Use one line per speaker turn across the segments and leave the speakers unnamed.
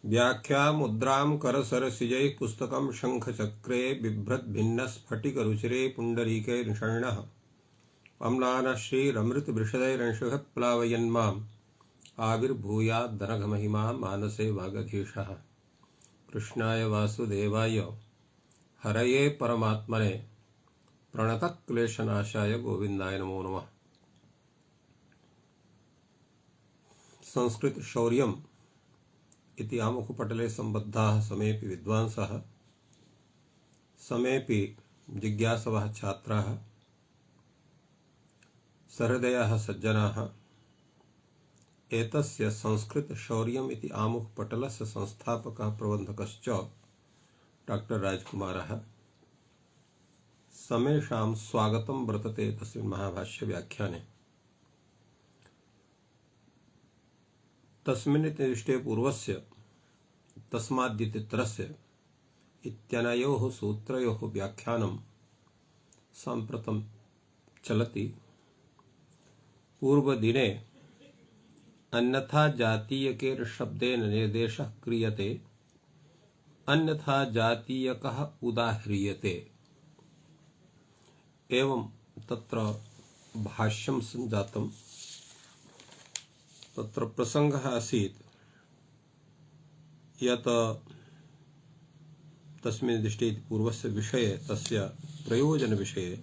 व्याख्या मुद्रां करसरसिजैः पुस्तकं शङ्खचक्रे बिभ्रद्भिन्नस्फटिकरुचिरे पुण्डरीके निषण्णः अम्लानः श्रीरमृतवृषदैरंशुः प्लावयन्माम् आविर्भूयाद्दनघमहिमा मानसे वागधीशः। कृष्णाय वासुदेवाय हरये परमात्मने प्रणतक्लेशनाशाय गोविन्दाय नमो नमः। संस्कृत शौर्यम् इति आमुखपटले सम्बद्धाः समेऽपि विद्वांसः समेऽपि जिज्ञासवः छात्राः सहृदयाः सज्जनाः एतस्य संस्कृत शौर्यम् इति आमुखपटलस्य संस्थापकः प्रबन्धकश्च डॉक्टर राजकुमारः समेषां स्वागतं वर्तते तस्मिन् महाभाष्य व्याख्याने। तस्मिन् निर्दिष्टे पूर्वस्य तस्माद्यतित्रस्य इत्यनयोः सूत्रयोः व्याख्यानं साम्प्रतं चलति। पूर्वदिने अन्यथा जातीयकेन शब्देन निर्देशः क्रियते, अन्यथा जातीयकः उदाह्रियते। एवं तत्र भाष्यं सञ्जातं। तत्र प्रसंगः आसीत् यत् तस्मिन् दृष्टे पूर्वस्य विषये तस्य प्रयोजन विषये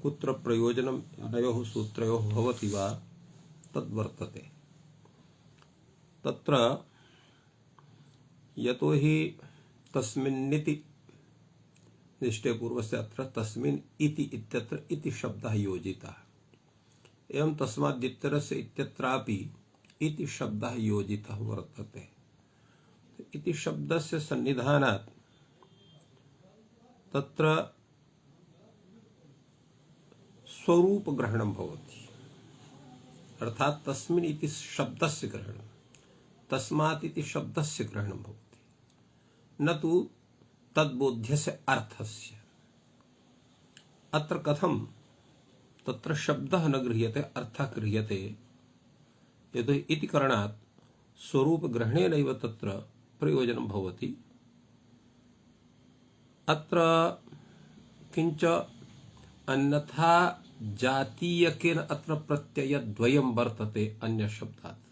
कुत्र प्रयोजनम् अनयोः सूत्रयोः भवति वा तद्वर्तते। तत्र यतो हि तस्मिन्निति दृष्टे पूर्वस्य अत्र तस्मिन् इति इत्यत्र इति शब्दः योजितः। एवं तस्माद्दित्तरस्य इत्यत्रापि इति शब्दः योजितः वर्तते। इति शब्दस्य सन्निधानात् तत्र स्वरूपग्रहणं भवति, अर्थात् तस्मिन् इति शब्दस्य ग्रहणं, तस्मात् इति शब्दस्य ग्रहणं भवति, न तु तद्बोध्यस्य अर्थस्य। अत्र कथं तत्र शब्दः न गृह्यते, अर्थः गृह्यते। यतो हि इति कारणात् स्वरूपग्रहणेनैव तत्र प्रयोजनं भवति। अत्र किञ्च अन्यथा जातीयकेन अत्र प्रत्ययद्वयं वर्तते अन्य शब्दात्।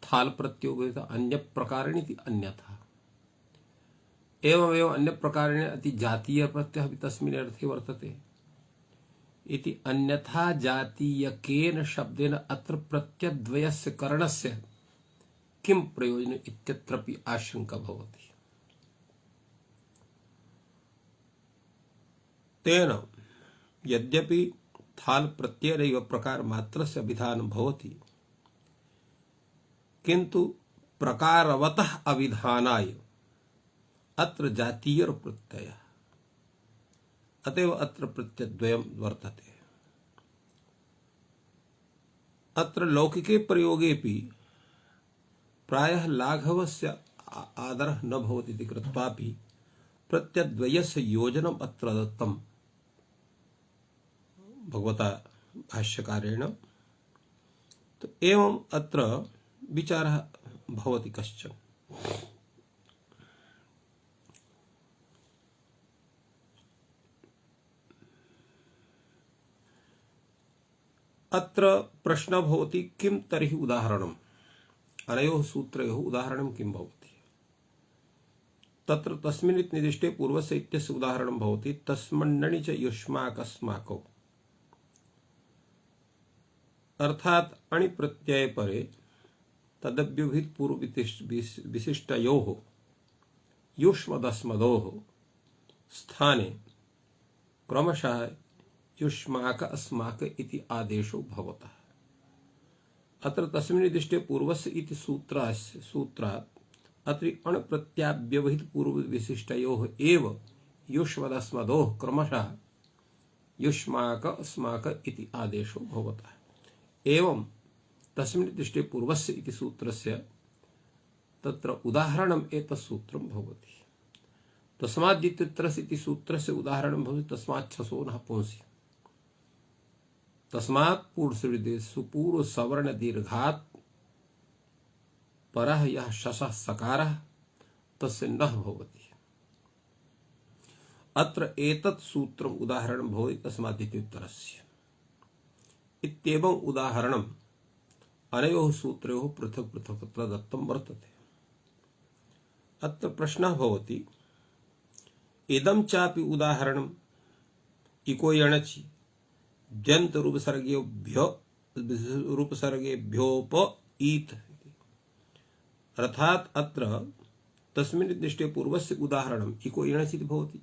थाल् प्रत्ययो भवति अन्यप्रकारेण इति अन्यथा, एवमेव अन्यप्रकारेण अति जातीय प्रत्ययः अपि तस्मिन् अर्थे वर्तते इति। अन्यथा जातीयकेन शब्देन अत्र प्रत्ययद्वयस्य करणस्य किं प्रयोजन इत्यत्रापि आशंका भवति। तेन यद्यपि थाल् प्रत्ययेनैव प्रकार मात्रस्य विधानं भवति, किन्तु प्रकारवतः अविधानाय अत्र जातीयर प्रत्ययः, अतएव अत्र प्रत्ययद्वयं वर्तते। अत्र लौकिके प्रयोगेपि प्रायः लाघवस्य आदरः न भवति इति कृत्वापि प्रत्ययद्वयस्य योजनम् अत्र दत्तं भगवता भाष्यकारेण। तो एवं अत्र विचारः भवति कश्चन। अत्र प्रश्न भवति किं तर्हि उदाहरणम्, अनयोः सूत्रयोः उदाहरणं किं भवति। तत्र तस्मिन् इति निर्दिष्टे पूर्वस्य इत्यस्य उदाहरणं भवति तस्मन्नणि च युष्माकस्माकौ, अर्थात् अणि प्रत्यये परे तदव्यवहित पूर्व विशिष्टयोः युष्मदस्मदोः स्थाने क्रमशः युष्माक अस्माक इति आदेशो भवतः। अत्र तस्मिन् निर्दिष्टे पूर्वस्य इति सूत्रात् अत्र अण् प्रत्याव्यवहित पूर्व विशिष्टयोः एव युष्मदस्मदोः क्रमशः युष्माक अस्माक इति आदेशो भवतः। एवं तस्मिन् निर्दिष्टे पूर्वस्य इति सूत्रस्य तत्र उदाहरणम् एतत् सूत्रं भवति। तस्माद्दित्तित्रस्य इति सूत्रस्य उदाहरणं भवति तस्मात् छसो नः पुंसि, तस्मात् पूर्व सवर्ण दीर्घात् परः यः शशः सकारः तस्य नः भवति। अत्र एतत् सूत्रम् उदाहरणं भवति तस्मादिति उत्तरस्य। इत्येवम् उदाहरणम् अनयोः सूत्रयोः पृथक् पृथक् तत्र दत्तं वर्तते। अत्र प्रश्नः भवति, इदं चापि उदाहरणम् इको यणचि द्यन्त रूपसर्गेभ्योप ईत्, अर्थात अत्र तस्मिन् निर्दिष्टे पूर्वस्य उदाहरणम् इको यणचि भवति।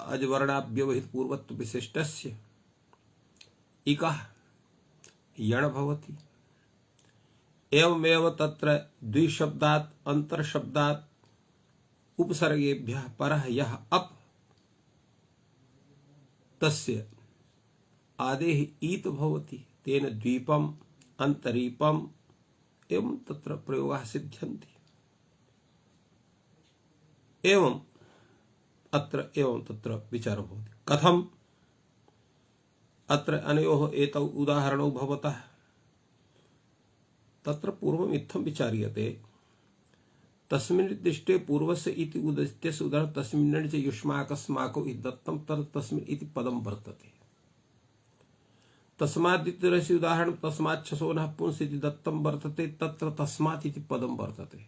अज वर्णाभ्यवहित पूर्वत्व विशिष्टस्य इकः यण भवति। एवमेव तत्र द्विशब्दात् अंतरशब्दात् उपसर्गेभ्यः परः यः अप् तस्य आदेः ईत् भवति। तेन द्वीपम् अंतरीपम् एवं तत्र प्रयोगाः सिद्ध्यन्ति। एवं अत्र एवं तत्र विचारो भवति। कथम् अत्र अनयोः एतौ उदाहरणौ भवतः? तत्र पूर्वम् इत्थं विचार्यते, तस्मिन् निर्दिष्टे पूर्वस्य इति उदित्यस्य उदाहरणं तस्मिन् च युष्माकस्माको इति दत्तं तस्मिन् इति पदं वर्तते। तस्मादित्यस्य उदाहरणं तस्मात् छसो नः पुंस् इति दत्तं वर्तते, तत्र तस्मात् इति पदं वर्तते।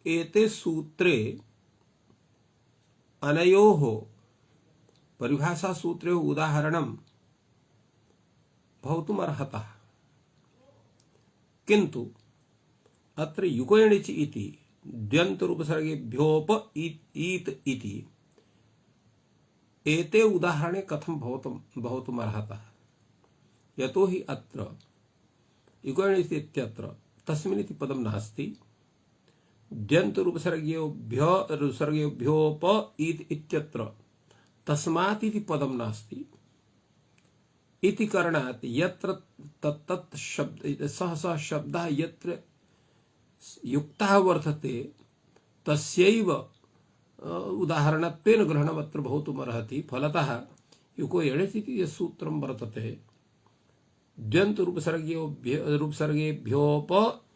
एते सूत्रे अनयोः परिभाषा सूत्रयोः उदाहरणं भवितुमर्हतः, किन्तु अत्र युको यणचि इति द्यन्त रूपसर्गेभ्योप ईत् इति एते उदाहरणे कथं भवितुमर्हतः? यतोहि अत्र युको यणचि इत्यत्र तस्मिन् इति पदं नास्ति, द्यन्त रूपसर्गेभ्योप ईत् इत्यत्र तस्मात् इति पदं नास्ति। इति कारणात् यत्र तत्तत् शब्द सह शब्दः यत्र युक्तः वर्तते तस्यैव उदाहरणत्वेन ग्रहणम् अत्र भवितुमर्हति। फलतः युको यणचि इति सूत्रं वर्तते, द्यन्त रूपसर्गेभ्योप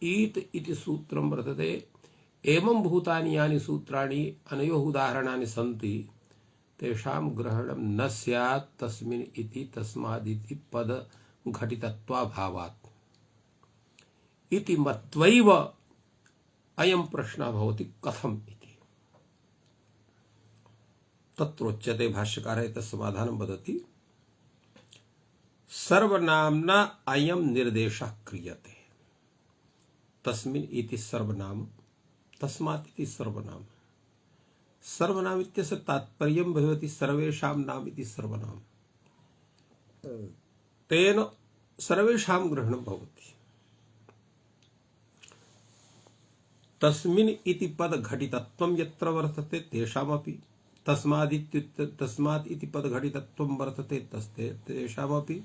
ईत् इति सूत्रं वर्तते। एवं भूतानि यानि सूत्राणि अनयोः उदाहरणानि सन्ति तेषां ग्रहणं न स्यात् तस्मिन् इति तस्मादिति पद घटितत्वाभावात् इति मत्वैव अयं प्रश्नः भवति कथम् इति। तत्रोच्यते भाष्यकारः तस्य समाधानं वदति, सर्वनाम्ना अयं निर्देशः क्रियते। तस्मिन् इति सर्वनाम, तस्मात् इति सर्वनाम। सर्वनाम इत्यस्य तात्पर्यं भवति सर्वेषां नाम इति सर्वनाम। तेन सर्वेषां ग्रहणं भवति। तस्मिन् इति पद घटितत्वं यत्र वर्तते तेषामपि, तस्मात् इति पद घटितत्वं वर्तते तेषामपि,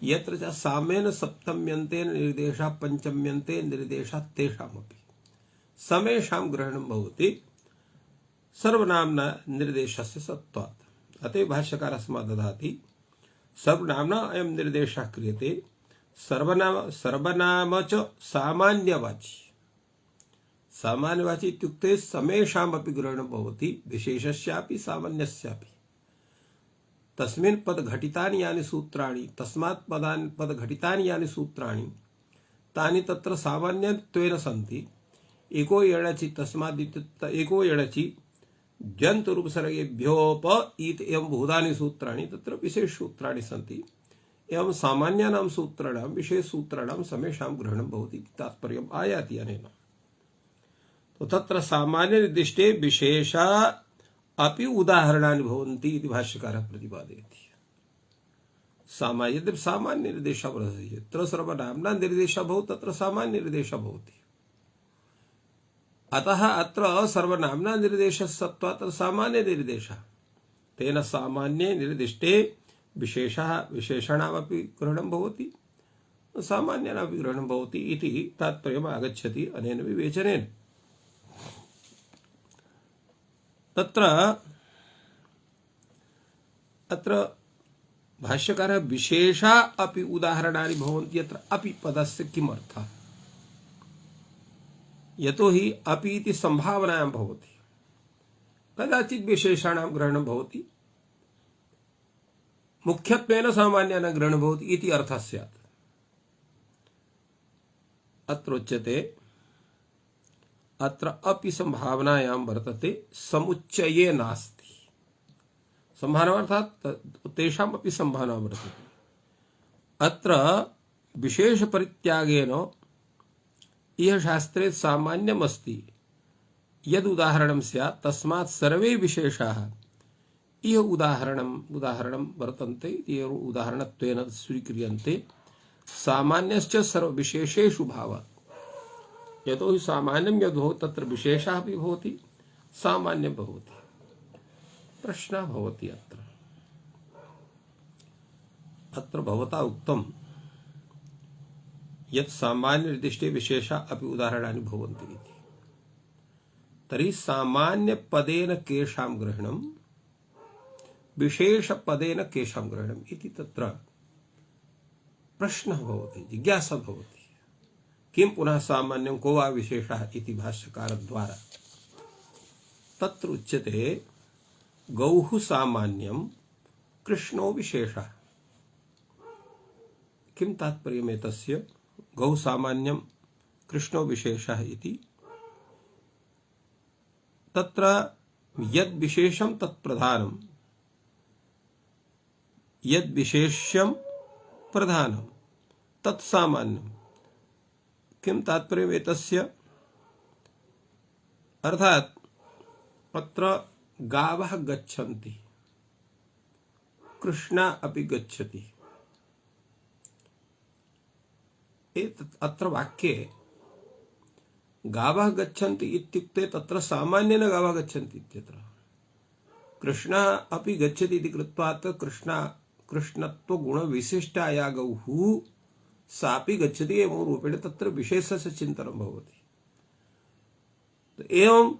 यत्र च सामेन सप्तम्यन्तेन निर्देशः पंचम्यन्ते निर्देशः तेषामपि समेषां ग्रहणं भवति सर्वनाम्ना निर्देशस्य सत्वात्। अतः भाष्यकारः समादधाति, सर्वनाम्ना अयं निर्देशः क्रियते। सर्वनाम च सामान्यवाची। सामान्यवाची इत्युक्ते समेषामपि ग्रहणं भवति, विशेषस्यापि सामान्यस्यापि। तस्मिन् पद घटितानि यानि सूत्राणि, तस्मात् पद घटितानि यानि सूत्राणि तानि तत्र सामान्यत्वेन सन्ति। एको यणचि तस्मात् एको यणचि द्यन्त रूपसर्गेभ्योप ईत् एवं भूतानि सूत्राणि तत्र विशेष सूत्राणि सन्ति। एवं सामान्यानां सूत्राणां विशेष सूत्राणां समेषां ग्रहणं भवति तात्पर्यम् आयाति अनेन। तो तत्र सामान्य निर्दिष्टे विशेषा अपि उदाहरणानि भवन्ति इति भाष्यकारः प्रतिपादयति। यद्यपि सामान्य निर्देशः वर्तते, यत्र सर्वनाम्ना निर्देशः भवति तत्र सामान्य निर्देशः भवति। अतः अत्र सर्वनाम्ना निर्देशः सत्त्वात् सामान्य निर्देशः। तेन सामान्ये निर्दिष्टे विशेषः विशेषणामपि ग्रहणं भवति, सामान्यानामपि ग्रहणं भवति इति तात्पर्यम् आगच्छति अनेन विवेचनेन। तत्र अत्र भाष्यकारः विशेषा अपि उदाहरणानि भवन्ति यत्र अपि पदस्य किमर्थः यतो हि अपि इति संभावनायां भवति कदाचित् विशेषाणां ग्रहणं भवति मुख्यत्वेन सामान्यानां ग्रहणं भवति इति अर्थः स्यात् अत्र उच्यते अत्र अपि संभावनायां वर्तते समुच्चये नास्ति संभावना अर्थात् तेषाम् अपि संभावना वर्तते अत्र विशेष परित्यागेन इह शास्त्रे सामान्यम् अस्ति यद् उदाहरणं स्यात् तस्मात् सर्वे विशेषाः इह उदाहरणं वर्तन्ते इति उदाहरणत्वेन स्वीक्रियन्ते सामान्यश्च सर्वविशेषेषु भावात् यतो हि सामान्यं यद् भवति तत्र विशेषः अपि भवति सामान्यं भवति प्रश्नः भवति अत्र भवता उक्तं यत् सामान्य निर्दिष्टे विशेषा अपि उदाहरणानि भवन्ति इति तर्हि सामान्य पदेन केषां ग्रहणं विशेष पदेन केषां ग्रहणम् इति तत्र प्रश्नः भवति जिज्ञासा भवति किं पुनः सामान्यं को वा विशेषः इति भाष्यकारद्वारा तत्र उच्यते गौः सामान्यं कृष्णो विशेषः किं तात्पर्यम् एतस्य गौः सामान्यं कृष्णो विशेषः इति तत्र यद् विशेषं तत् प्रधानं यद् विशेष्यं प्रधानं तत् सामान्यं किं तात्पर्यम् एतस्य अर्थात् अत्र गावः गच्छन्ति कृष्णा अपि गच्छति अत्र वाक्ये गावः गच्छन्ति इत्युक्ते तत्र सामान्येन गावः गच्छन्ति इत्यत्र कृष्णा अपि गच्छति इति कृत्वा कृष्णत्व गुण विशिष्टा या गौः सापि गच्छति एवं रूपेण तत्र विशेषस्य चिन्तनं भवति एवं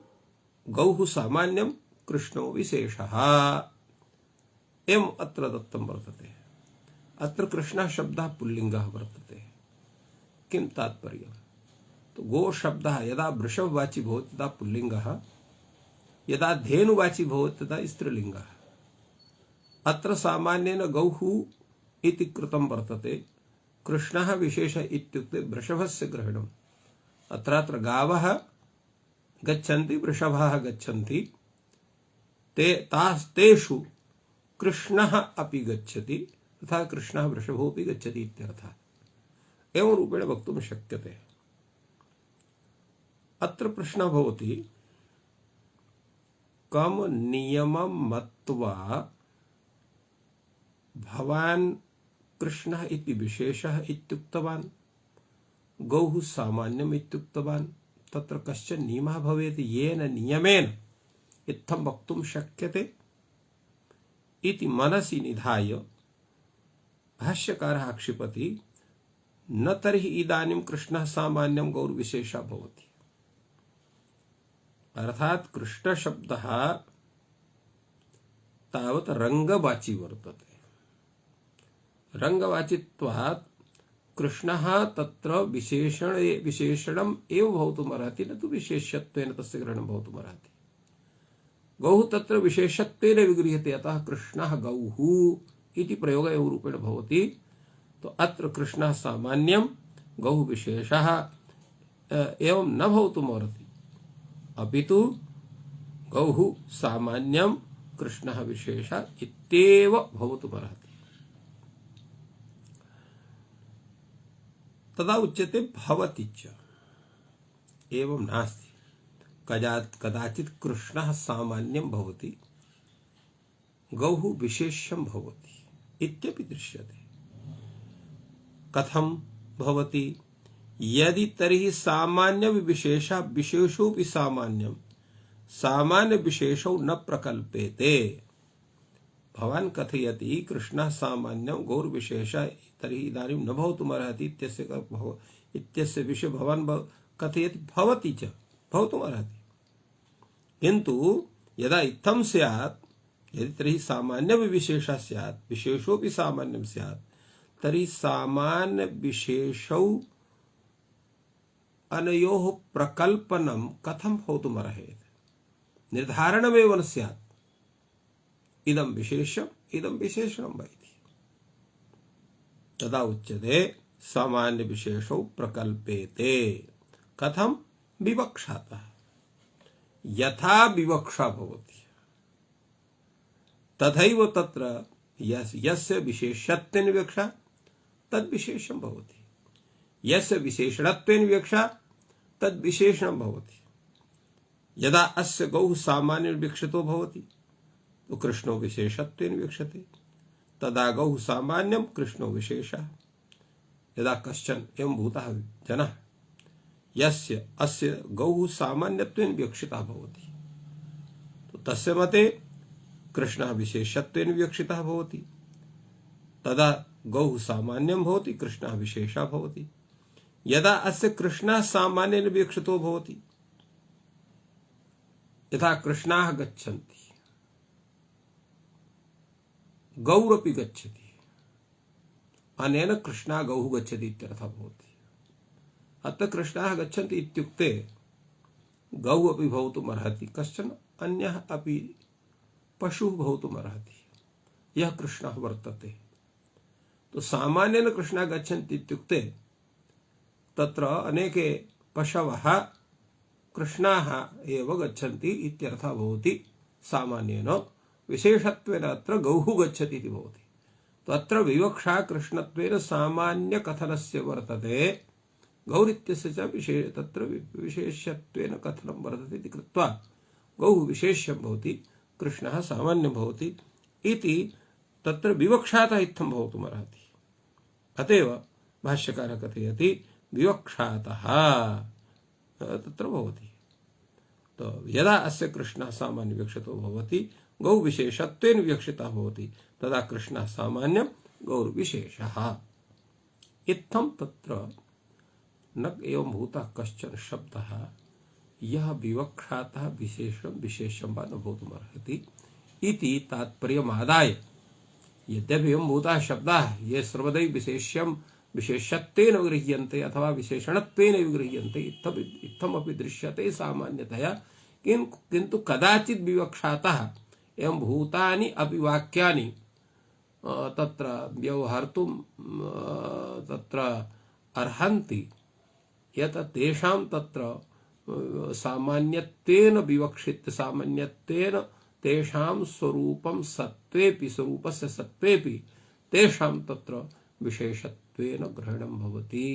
गौः सामान्यं कृष्णो विशेषः एवं अत्र दत्तं वर्तते अत्र कृष्णः शब्दः पुल्लिङ्गः वर्तते किं तात्पर्यम् तो गो शब्दः यदा वृषभवाची भवति तदा पुल्लिङ्गः यदा धेनुवाची भवति तदा स्त्रीलिङ्गः अत्र सामान्येन गौः इति कृतं वर्तते कृष्णः विशेष इत्युक्ते वृषभस्य ग्रहणम् अत्रात्र गावः गच्छन्ति वृषभाः गच्छन्ति तेषु कृष्णः अपि गच्छति तथा कृष्णः वृषभोऽपि गच्छति इत्यर्थः एवं रूपेण वक्तुं शक्यते अत्र प्रश्नः भवति कम नियमं मत्वा भवान् कृष्णः इति विशेषः इत्युक्तवान् गौः सामान्यम् इत्युक्तवान् तत्र कश्चन नियमः भवेत् येन नियमेन इत्थं वक्तुं शक्यते इति मनसि निधाय भाष्यकारः आक्षिपति न तर्हि इदानीं कृष्णः सामान्यं गौर्विशेषः भवति अर्थात कृष्ण शब्दः तावत् रंगवाची वर्तते रंगवाचित्वात् कृष्णः तत्र विशेषणम् एव भवितुमर्हति न तु विशेष्यत्वेन तस्य ग्रहणं भवितुमर्हति गौः तत्र विशेषत्वेन विगृह्यते अतः कृष्णः गौः इति प्रयोगः एवं रूपेण भवति तो अत्र कृष्णः सामान्यं गौः विशेषः एवं न भवितुमर्हति अपितु गौः सामान्यं कृष्णः विशेषः इत्येव भवितुमर्हति तदा उच्यते भवति च एवं नास्ति कदाचित् कृष्णः सामान्यं भवति गौः विशेष्यं भवति इत्यपि दृश्यते कथं भवति यदि तर्हि सामान्य विशेषा विशेषोऽपि सामान्यं सामान्य विशेषौ न प्रकल्पेते भवान् कथयति कृष्णः सामान्यं गौर्विशेषः तर्हि इदानीं न भवितुमर्हति इत्यस्य विषये भवान् कथयति भवति च भवितुमर्हति किन्तु यदा इत्थं स्यात् यदि तर्हि सामान्यं विशेषः स्यात् विशेषोऽपि सामान्यं स्यात् तर्हि सामान्य विशेषौ अनयोः प्रकल्पनं कथं भवितुमर्हेत् निर्धारणमेव न स्यात् इदं विशेषम् इदं विशेषणं वा इति तदा उच्यते सामान्य विशेषौ प्रकल्पेते कथं विवक्षातः यथा विवक्षा भवति तथैव तत्र यस्य विशेषत्वेन विवक्षा तद् विशेषं भवति यस्य विशेषणत्वेन विवक्षा तद् विशेषणं भवति यदा अस्य गौः सामान्येन विवक्षितो भवति तो कृष्णो विशेषत्वेन विवक्षते तदा गौः सामान्यं कृष्णो विशेषः यदा कश्चन एवं भूतः जनः यस्य अस्य गौः सामान्यत्वेन विवक्षितः भवति तो तस्य मते कृष्णः विशेषत्वेन विवक्षितः भवति तदा गौः सामान्यं भवति कृष्णः विशेषः भवति यदा अस्य कृष्णः सामान्येन विवक्षितो भवति यथा कृष्णाः गच्छन्ति गौरपि गच्छति अनेन कृष्णा गौः गच्छति इत्यर्थः भवति अत्र कृष्णाः गच्छन्ति इत्युक्ते गौः अपि भवितुमर्हति कश्चन अन्यः अपि पशुः भवितुमर्हति यः कृष्णः वर्तते तो सामान्येन कृष्णः गच्छन्ति इत्युक्ते तत्र अनेके पशवः कृष्णाः एव गच्छन्ति इत्यर्थः भवति सामान्येन विशेषत्वेन अत्र गौः गच्छति इति भवति तो अत्र विवक्षा कृष्णत्वेन सामान्य कथनस्य वर्तते गौरित्यस्य च तत्र विशेषत्वेन कथनं वर्तते इति कृत्वा गौः विशेष्यं भवति कृष्णः सामान्यं भवति इति तत्र विवक्षातः इत्थं भवितुमर्हति अतएव भाष्यकारः कथयति विवक्षातः तत्र भवति तो यदा अस्य कृष्णः सामान्य विवक्षितो भवति गौ विशेषत्वेन विवक्षितः भवति तदा कृष्णः सामान्यं गौर्विशेषः इत्थं तत्र न एवं भूतः कश्चन शब्दः यः विवक्षातः विशेषं विशेषं वा न भवितुमर्हति इति तात्पर्यमादाय यद्यपि एवं भूतः शब्दाः ये सर्वदैव विशेष्यं विशेषत्वेन गृह्यन्ते अथवा विशेषणत्वेन गृह्यन्ते इत्थमपि दृश्यते सामान्यतया किन्तु कदाचित् विवक्षातः एवं भूतानि अपि वाक्यानि तत्र व्यवहर्तुं तत्र अर्हन्ति यत् तेषां तत्र सामान्यत्वेन विवक्षित सामान्यत्वेन तेषां स्वरूपं सत्त्वेपि स्वरूपस्य सत्त्वेपि तेषां तत्र विशेषत्वेन ग्रहणं भवति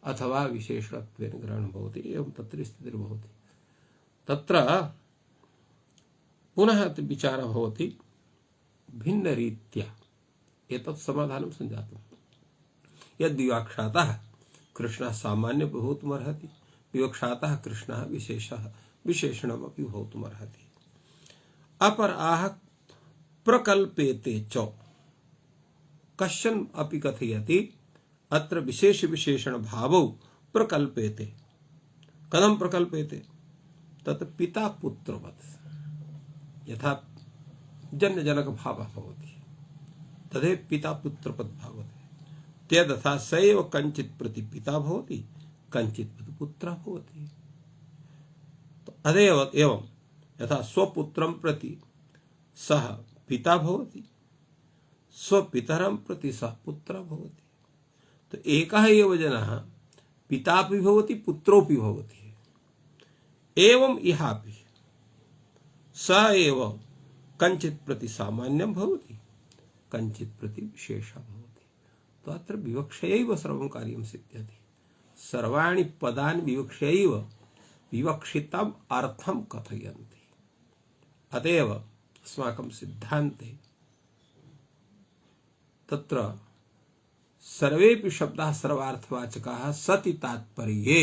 अथवा विशेषत्वेन ग्रहणं भवति एवं तत्र स्थितिर्भवति तत्र पुनः विचारः भवति भिन्नरीत्या एतत् समाधानं सञ्जातं यद्विवक्षातः कृष्णः सामान्यं भवितुमर्हति विवक्षातः कृष्णः विशेषः विशेषणमपि भवितुमर्हति अपर आह प्रकल्पेते च कश्चन अपि कथयति अत्र विशेष विशेषण भावौ प्रकल्पेते कथं प्रकल्पेते तत् पिता पुत्रवत् यथा जन्य जनक भावः भवति तदेव पिता पुत्रवत् भवति तथा स एव कञ्चित् प्रति पिता भवति कञ्चित् प्रति पुत्रः भवति तदेव एवं यथा स्वपुत्रं प्रति सः पिता भवति स्वपितरं प्रति सः पुत्रः भवति तो एकः एव जनः पितापि भवति पुत्रोऽपि भवति एवं इहापि स एव कञ्चित् प्रति सामान्यं भवति कञ्चित् प्रति विशेषः भवति तो अत्र विवक्षयैव सर्वं कार्यं सिद्ध्यति सर्वाणि पदानि विवक्षयैव विवक्षितम् अर्थं कथयन्ति अतएव अस्माकं सिद्धान्ते तत्र सर्वेपि शब्दाः सर्वार्थवाचकाः सति तात्पर्ये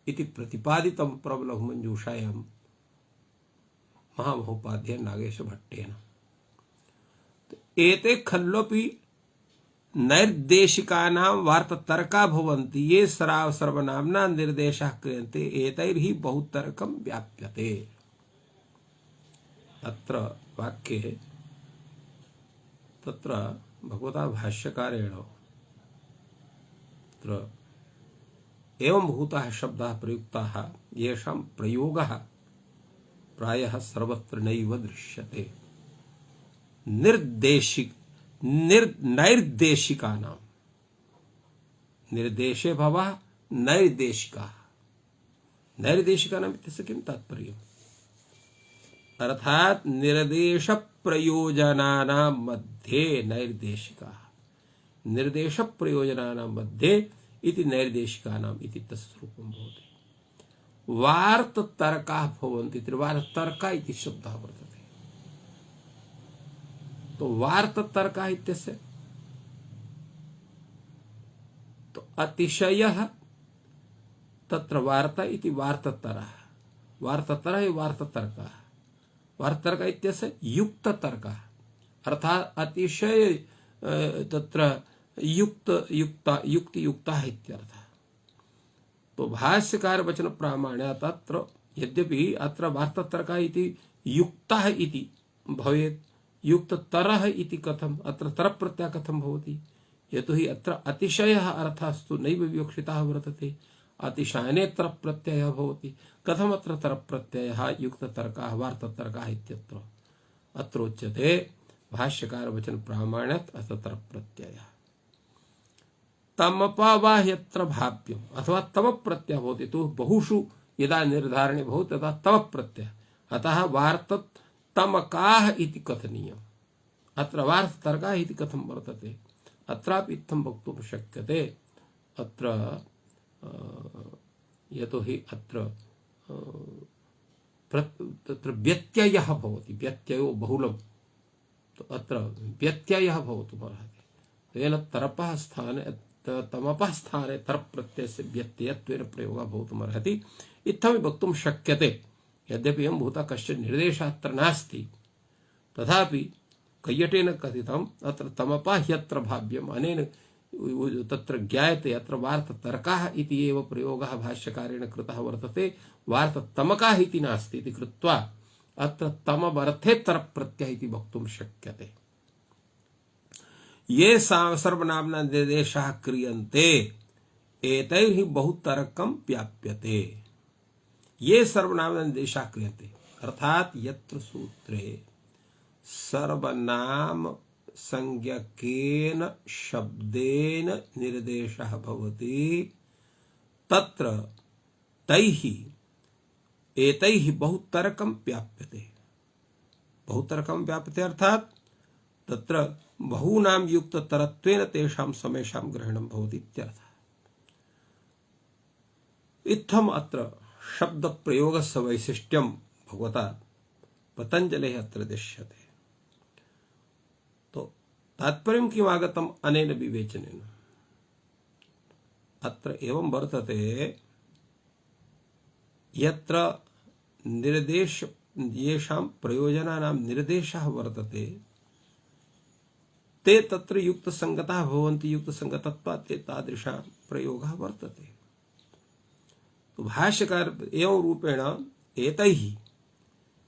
इति प्रतिपादितं प्रबलमञ्जूषायां महामहोपाध्यायेन नागेशभट्टेन एते खल्वपि नैर्देशिकानां वार्ततर्का भवन्ति ये सर्वनाम्ना निर्देशः क्रियन्ते एतैर्हि बहुतर्कं व्याप्यते अत्र वाक्ये तत्र भगवता भाष्यकारेण तत्र एवं भूताः शब्दाः प्रयुक्ताः येषां प्रयोगः प्रायः सर्वत्र नैव दृश्यते नैर्देशिकानां निर्देशे भवः नैर्देशिकाः नैर्देशिकानाम् इत्यस्य किं तात्पर्यम् अर्थात निर्देश प्रयोजनानां मध्ये नैर्देशिकाः निर्देश प्रयोजनानां मध्ये इति नैर्देशिकानाम् इति तस्य रूपं भवति वार्ततर्काः भवन्ति वार्ततर्का इति शब्दः वर्तते तो वार्ततर्कः इत्यस्य तो अतिशयः तत्र वार्ता इति वार्ततरः वार्ततरः वार्ततर्कः वार्ततर्क इत्यस्य युक्ततर्कः अर्थात अतिशय तत्र युक्तियुक्तः इत्यर्थः तो भाष्यकार वचन प्रामाण्यात् अत्र यद्यपि अत्र वार्ततर्कः इति युक्तः इति भवेत् युक्ततरः इति कथम् अत्र तरः प्रत्ययः कथं भवति यतोहि अत्र अतिशयः अर्थस्तु नैव विवक्षितः वर्तते अतिशयने तरः प्रत्ययः भवति कथम् अत्र तरः प्रत्ययः युक्ततर्कः वार्ततर्कः इत्यत्र अत्रोच्यते भाष्यकार वचन प्रामाण्यात् अत्र तरः प्रत्ययः तमपवाह्यत्र भाव्यम् अथवा तम प्रत्ययः भवति तो बहुषु यदा निर्धारणे भवति तदा तम प्रत्ययः अतः वार्ततमकाः इति कथनीयम् अत्र वार्ततर्कः इति कथं वर्तते अत्रापि इत्थं वक्तुं शक्यते अत्र यतोहि अत्र तत्र व्यत्ययः भवति व्यत्ययो बहुलं तो अत्र व्यत्ययः भवितुमर्हति तेन तरपः स्थाने तमपः स्थाने तरप्रत्ययस्य व्यत्ययत्वेन प्रयोगः भवितुमर्हति इत्थमपि वक्तुं शक्यते यद्यपि अयं भूतः कश्चित् निर्देशः अत्र नास्ति तथापि कैयटेन कथितम् अत्र तमपः ह्यत्र भाव्यम् अनेन तत्र ज्ञायते अत्र वार्ततर्कः इति एव प्रयोगः भाष्यकारेण कृतः वर्तते वार्ततमकः इति नास्ति इति कृत्वा अत्र तमवर्थे तरप्रत्ययः इति वक्तुं शक्यते ये सर्वनाम्ना निर्देशाः क्रियन्ते एतैः बहुतर्कं व्याप्यते ये सर्वनाम्ना निर्देशाः क्रियन्ते अर्थात यत्र सूत्रे सर्वनाम संज्ञकेन शब्देन निर्देशः भवति तत्र तैः एतैः बहुतर्कं व्याप्यते बहुतर्कं व्याप्यते अर्थात तत्र बहूनां युक्ततरत्वेन तेषां समेषां ग्रहणं भवति इत्यर्थः इत्थम् अत्र शब्दप्रयोगस्य वैशिष्ट्यं भगवता पतञ्जलेः अत्र दृश्यते तो तात्पर्यं किम् आगतम् अनेन विवेचनेन अत्र एवं वर्तते यत्र निर्देश येषां प्रयोजनानां निर्देशः वर्तते ते तत्र युक्तसंगतः भवन्ति युक्तसंगतत्वात् ते तादृशः प्रयोगः वर्तते तो भाष्यकार एवं रूपेण एतैः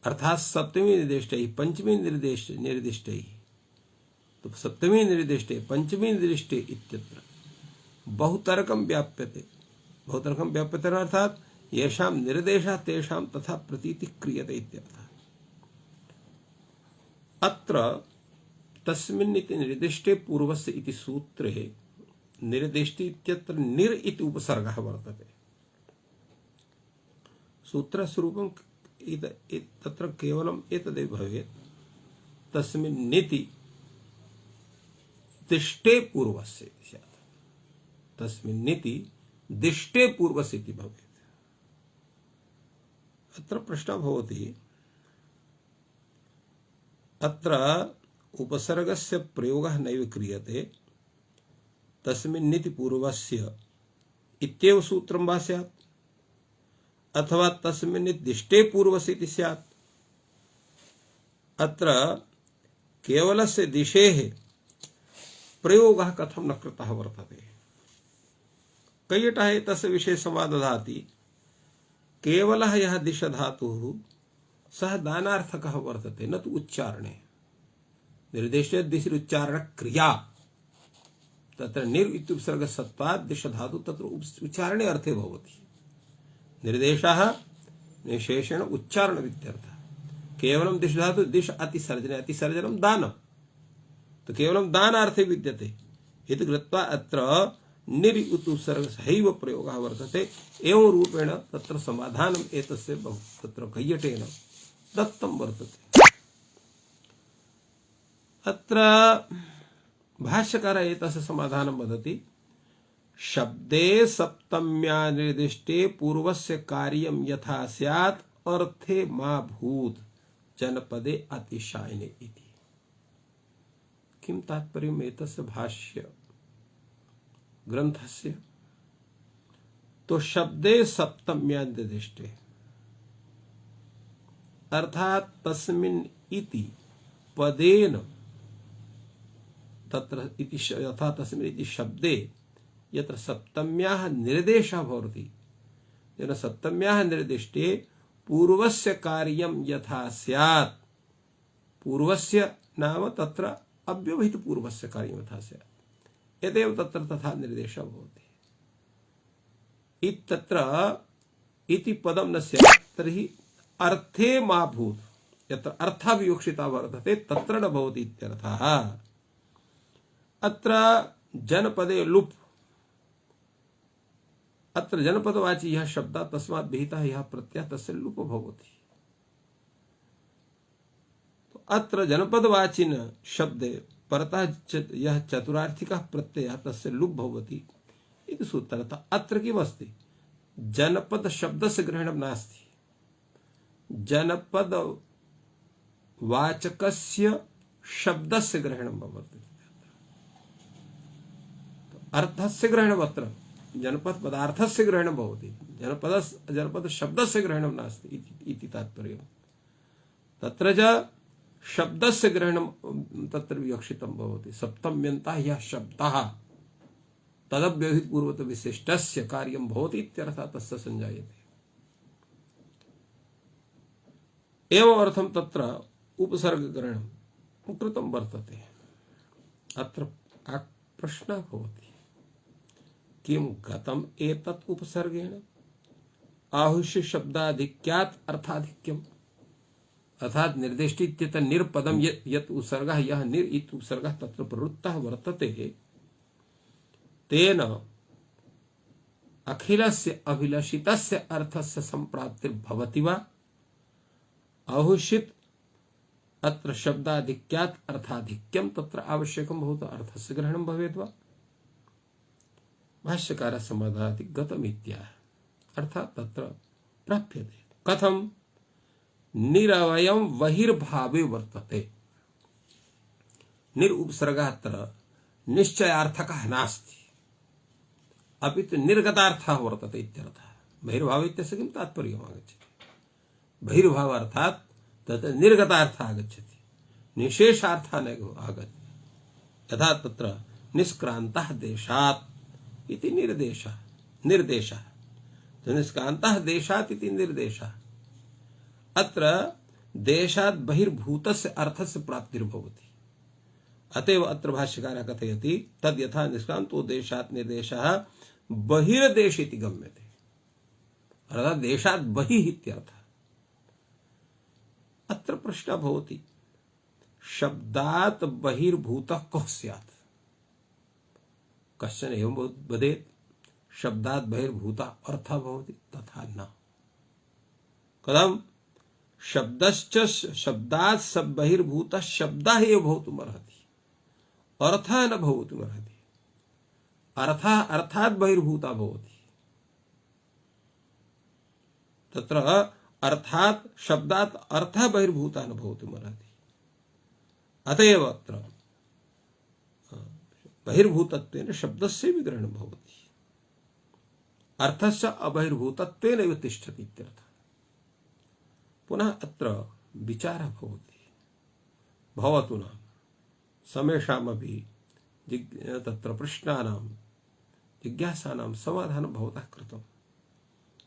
अर्थात सप्तमी निर्दिष्टैः पंचमी निर्दिष्टैः तो सप्तमी निर्दिष्टे पंचमी निर्दिष्टे इत्यत्र बहुतर्कं व्याप्यते अर्थात येषां निर्देशः तेषां तथा प्रतीतिः क्रियते इत्यर्थः अत्र तस्मिन् इति निर्दिष्टे पूर्वस्य इति सूत्रे निर्दिष्टे इत्यत्र निर इति उपसर्गः वर्तते सूत्रस्वरूपं तत्र केवलम् एतदेव भवेत् तस्मिन् निति दिष्टे पूर्वस्य स्यात् तस्मिन् निति दिष्टे पूर्वस्य इति भवेत् अत्र प्रश्नः भवति अत्र उपसर्गस्य प्रयोगः नैव क्रियते तस्मिन् निति पूर्वस्य इत्येव सूत्रं वा स्यात् अथवा तस्मिन् दिष्टे पूर्वस्य इति स्यात् अत्र केवलस्य दिशेः प्रयोगः कथं न कृतः वर्तते कैयटः एतस्य विषये समादधाति केवलः यः दिश धातुः सः दानार्थकः वर्तते, न तु उच्चारणे। निर्देशे दिशि उच्चारण क्रिया तत्र निर् इत्युपसर्गसत्वात् दिश धातु तत्र उच्चारणे अर्थे भवति। निर्देशः निशेषेण उच्चारण इत्यर्थः। केवलं दिश धातु दिश अतिसर्जने, अतिसर्जनं दानं, तो केवलं दानार्थे विद्यते इति कृत्वा अत्र निर् उपसर्ग सहैव प्रयोगः वर्तते। एवं रूपेण तत्र समाधानम् एतस्य तत्र कैयटेन दत्तं वर्तते। अत्र भाष्यकार एतस्य समाधानं वदति, शब्दे सप्तम्या निर्दिष्टे पूर्वस्य कार्यं यथा स्यात् अर्थे मा भूत् जनपदे अतिशायने इति। किं तात्पर्यम् एतस्य भाष्य ग्रंथस्य? तो शब्दे सप्तम्या निर्दिष्टे अर्थात तस्मिन् इति पदेन तत्र इति यथा तस्मिन् इति शब्दे यत्र सप्तम्याः निर्देशः भवति, तेन सप्तम्याः निर्दिष्टे पूर्वस्य कार्यं यथा स्यात्, पूर्वस्य नाम तत्र अव्यवहित पूर्वस्य कार्यं यथा स्यात्, यदेव तत्र तथा निर्देशः भवति। तत्र इति पदं न स्यात् तर्हि अर्थे मा भूत्, यत्र अर्थाविवक्षिता वर्तते तत्र न भवति इत्यर्थः। अत्र जनपदे लुप्, अत्र जनपदवाची यः शब्दः तस्मात् विहितः यः प्रत्ययः तस्य लुप् भवति। अत्र जनपदवाचिन शब्दे परतः यः चतुरार्थिकः प्रत्ययः तस्य लुप् भवति इति सूत्रतः अत्र किमस्ति? जनपद शब्दस्य ग्रहणं नास्ति, जनपद वाचकस्य शब्दस्य ग्रहणं भवति। अर्थस्य ग्रहणम् अत्र जनपद पदार्थस्य ग्रहणं भवति, जनपद शब्दस्य ग्रहणं नास्ति इति तात्पर्यम्। तत्र च शब्दस्य ग्रहणं तत्र विवक्षितं भवति। सप्तम्यन्तः यः शब्दः तदव्यवहित पूर्वत विशिष्टस्य कार्यं भवति इत्यर्थः तस्य संजायते। एवम् अर्थं तत्र उपसर्गग्रहणं कृतं वर्तते। अत्र प्रश्नः भवति, किं गतम् एतत् उपसर्गेण? आहुष्य शब्दाधिक्यात् अर्थाधिक्यम्, अर्थात् निर्दिष्टित्यत निर्पदं यत् उपसर्गः यः निर् इति उपसर्गः तत्र प्रवृत्तः वर्तते, तेन अखिलस्य अभिलषितस्य अर्थस्य संप्राप्तिर्भवति वा? आहुषित अत्र शब्दाधिक्यात् अर्थाधिक्यं तत्र आवश्यकं भवति, अर्थस्य ग्रहणं भवेत् वा? भाष्यकारः समाधाति गतमित्याह, अर्थात् तत्र प्राप्यते। कथं? निरवयं बहिर्भावे वर्तते। निर उपसर्गः अत्र निश्चयार्थकः नास्ति, अपि तु निर्गतार्थः वर्तते इत्यर्थः। बहिर्भाव इत्यस्य किं तात्पर्यम् आगच्छति? बहिर्भाव अर्थात् तत् निर्गतार्थः आगच्छति, निशेषार्थः न आगच्छति। यथा तत्र निष्क्रान्तः देशात् इति निर्देशः, तो निष्क्रान्तः देशात् इति निर्देशः। अत्र देशात् बहिर्भूतस्य अर्थस्य प्राप्तिर्भवति। अतएव अत्र भाष्यकारः कथयति तद् यथा निष्क्रान्तो देशात् निर्देशः बहिर्देश इति गम्यते, अर्थात् देशात् बहिः इत्यर्थः। अत्र प्रश्नः भवति, शब्दात् बहिर्भूतः कः स्यात्? कश्चन एवं वदेत् शब्दात् बहिर्भूतः अर्थः भवति, तथा न। कथं? शब्दश्च शब्दात् बहिर्भूतः शब्दः एव भवितुमर्हति, अर्थः न भवितुमर्हति। अर्थः अर्थात् बहिर्भूतः भवति। तत्र अर्थात् शब्दात् अर्थः बहिर्भूतः न भवितुमर्हति। अतएव अत्र बहिर्भूतत्वेन शब्दस्य विग्रहणं भवति, अर्थस्य अबहिर्भूतत्वेन एव तिष्ठति इत्यर्थः। पुनः अत्र विचारः भवति, भवतु नाम समेषामपि तत्र प्रश्नानां जिज्ञासानां समाधानं भवतः कृतं।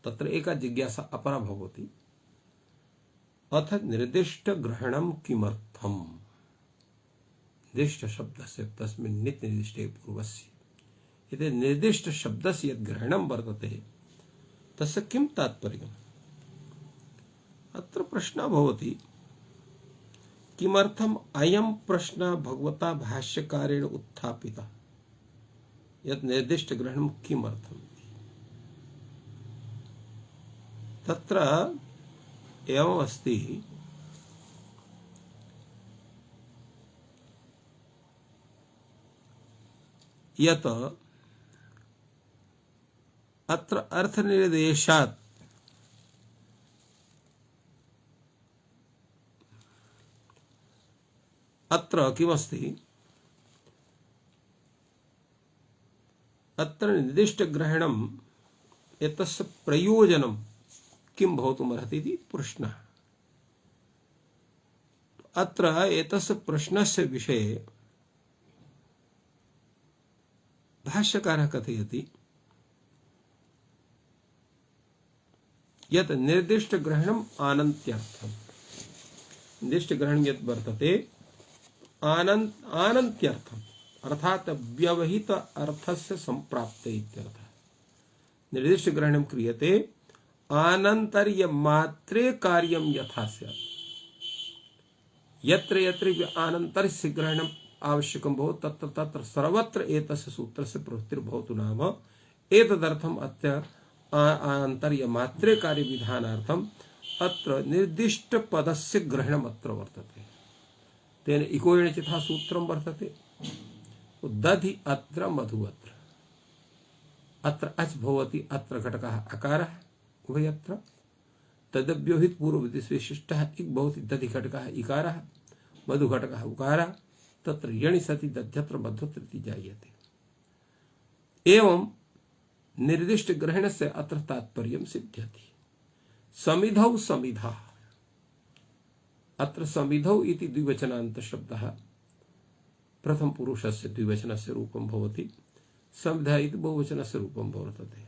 तत्र एका जिज्ञासा अपरा भवति, अथ निर्दिष्ट ग्रहणम किमर्थम। निर्दिष्ट शब्दस्य तस्मिन् नित निर्दिष्टे पूर्वस्य इति निर्दिष्ट शब्दस्य यद् ग्रहणं वर्तते तस्य किं तात्पर्यम्? अत्र प्रश्नः भवति किमर्थम् अयं प्रश्नः भगवता भाष्यकारेण उत्थापितः यत् निर्दिष्ट ग्रहणं किमर्थम्? तत्र एवम् अस्ति, यत् अत्र अर्थनिर्देशात् अत्र किमस्ति, अत्र निर्दिष्टग्रहणम् एतस्य प्रयोजनं किं भवितुमर्हति इति प्रश्नः। अत्र एतस्य प्रश्नस्य विषये भाष्यकारः कथयति यत् निर्दिष्टग्रहणम् आनन्त्यर्थम्। निर्दिष्टग्रहणं यत् वर्तते आनन्त्यर्थम् अर्थात व्यवहित अर्थस्य संप्राप्ते इत्यर्थः। निर्दिष्टग्रहणं क्रियते आनन्तर्य मात्रे कार्यं यथा स्यात्। यत्र यत्र आनन्तर्यस्य ग्रहणम् आवश्यकं भवति तत्र तत्र सर्वत्र एतस्य सूत्रस्य प्रवृत्तिर्भवतु नाम एतदर्थम् अत्र आनन्तर्य मात्रे कार्यविधानार्थम् अत्र निर्दिष्ट पदस्य ग्रहणम् अत्र वर्तते। तेन इकोयेण चिथा सूत्रं वर्तते दधि अत्र मधु अत्र। अत्र अच् भवति, अत्र घटकः अकारः उभयत्र। तदव्यवहित पूर्व विशिष्टः इक् भवति, दधि घटकः इकारः, मधु घटकः उकारः। तत्र यणि सति दध्यत्र मध्वत्र इति जायते। एवं निर्दिष्ट ग्रहणस्य अत्र तात्पर्यं सिद्ध्यति। समिधौ समिधा, अत्र समिधौ इति द्विवचनान्त शब्दः प्रथम पुरुषस्य द्विवचनस्य रूपं भवति, समिधा इति बहुवचनस्य रूपं वर्तते।